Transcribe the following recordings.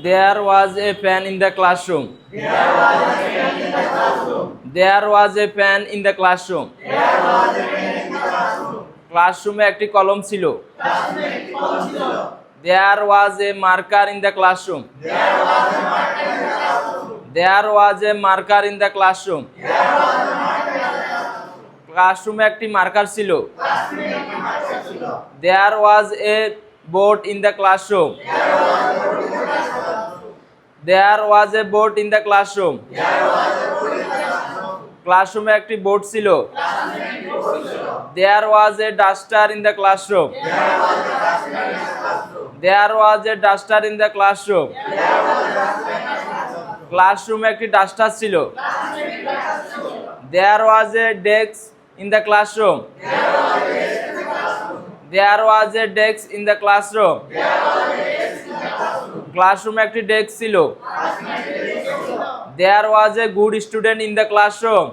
There was a fan in the classroom. There was a fan in the classroom. ক্লাসরুমে একটি কলম ছিল। There was a marker in the classroom. There was a marker in the classroom. ক্লাসরুমে একটি marker ছিল। There was a board in the classroom. There was a board in the classroom. ক্লাসরুমে একটি board ছিল। There was a duster in the classroom. There was a duster in the classroom. ক্লাসরুমে একটি duster ছিল। There was a desk in the classroom. There was a desk in the classroom. ক্লাসরুমে একটি desk ছিল। There was a good student in the classroom.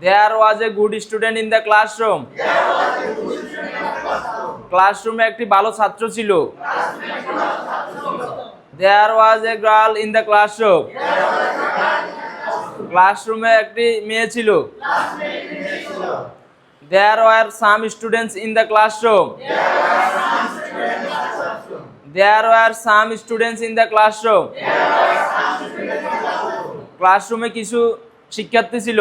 There was a good student in the classroom. ক্লাসরুমে একটি ভালো ছাত্র ছিল। There was a girl in the classroom. ক্লাসরুমে একটি মেয়ে ছিল। There were some students in the classroom. There were some students in the classroom. ক্লাসরুমে কিছু শিক্ষার্থী ছিল।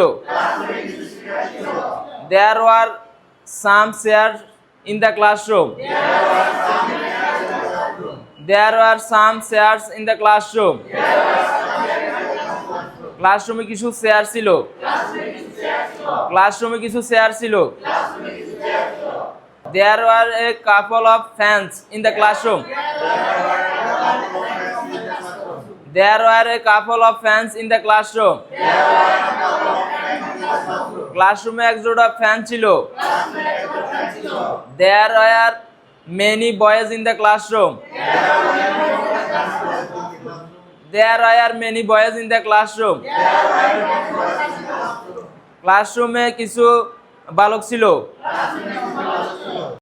There were some chairs in the classroom. There were some chairs in the classroom. ক্লাসরুমে কিছু চেয়ার ছিল। ক্লাসরুমে কিছু চেয়ার ছিল। There were a couple of fans in the classroom. There were a couple of fans in the classroom. ক্লাসরুমে এক জোড়া fan ছিল। There were many boys in the classroom. There were many boys in the classroom. ক্লাসরুমে কিছু বালক ছিল।